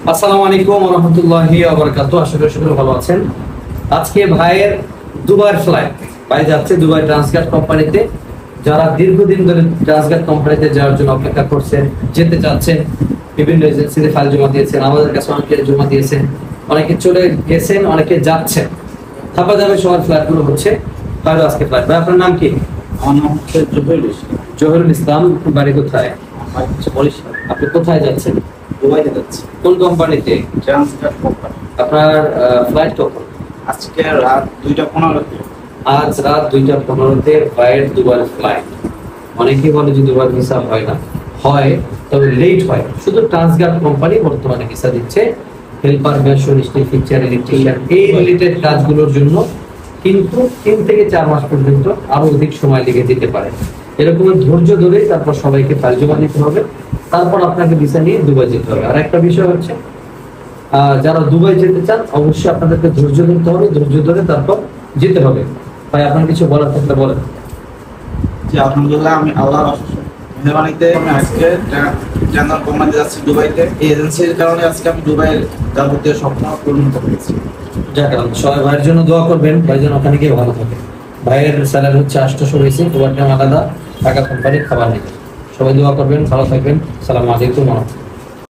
আসসালামু আলাইকুম ওয়া রাহমাতুল্লাহি ওয়া বারাকাতুহু। আশা করি সকলে ভালো আছেন। আজকে ভাইয়ের দুবাইয়ের ফ্লাইট। ভাই যাচ্ছে দুবাই ট্রান্সগার্ড কোম্পানিতে। যারা দীর্ঘদিন ধরে ট্রান্সগার্ড কোম্পানিতে যাওয়ার জন্য অপেক্ষা করছেন, যেতে চাচ্ছেন, বিভিন্ন এজেন্সিতে ফাইল জমা দিয়েছেন, আমাদের কাছে অনেকে জমা দিয়েছেন, অনেকে চলে গেছেন, অনেকে যাচ্ছেন। থাপা যাবে সবার ফ্লাইটগুলো হচ্ছে। তাহলে আজকে ফ্লাইট। ভাই আপনার নাম কি? আমার নাম হচ্ছে জহিরুল ইসলাম। জহিরুল ইসলাম। বাড়ি কোথায়? আমার হচ্ছে বরিশাল। আপনি কোথায় যাচ্ছেন? দুবাইতে যাচ্ছি। কোন কোম্পানিতে? Transguard company. আপনার ফ্লাইট কখন? আজকে রাত 2:15-তে। আজ রাত 2:15-তে ভাইয়ের দুবাই ফ্লাইট। অনেকেই বলে যে দুবাই ভিসা হয় না, হয় তবে লেট হয়। শুধু ট্রান্সগার্ড কোম্পানি বর্তমানে ভিসা দিচ্ছে helper, mason, still fixer, electrician এই রিলেটেড কাজগুলোর জন্য, কিন্তু 3 থেকে 4 মাস পর্যন্ত আরো অধিক সময় লেগে যেতে পারে। এরকম ধৈর্য ধরে তারপর সবাইকে ফাইল জমা দিতে হবে, তারপর আপনাকে ভিসা নিয়ে দুবাই যেতে হবে। আর একটা বিষয় হচ্ছে, যারা দুবাই যেতে চান অবশ্যই আপনাদেরকে ধৈর্য ধরতে হবে, ধৈর্য ধরে তারপর যেতে হবে। ভাই আপনার কিছু বলার থাকলে বলেন। যে আলহামদুলিল্লাহ, আমি আল্লাহর অশেষ মেহরবানিতে আমি আজকে ট্রান্সগার্ড কোম্পানিতে যাচ্ছি দুবাইতে। এই এজেন্সির কারণে আজকে আমি দুবাইয়ের যাবতীয় স্বপ্ন পূরণ করতে পেরেছি। যাক, সবাই ভাইয়ের জন্য দোয়া করবেন, ভাই যেন ওখানে গিয়ে ভালো থাকে। ভাইয়ের স্যালারি হচ্ছে 800 হয়েছে, ওভারটাইম আলাদা, টাকা কোম্পানি খাবার নেই। সবাই দোয়া করবেন, ভালো থাকবেন। সালামু আলাইকুম ওয়া রাহমাতুল্লাহ।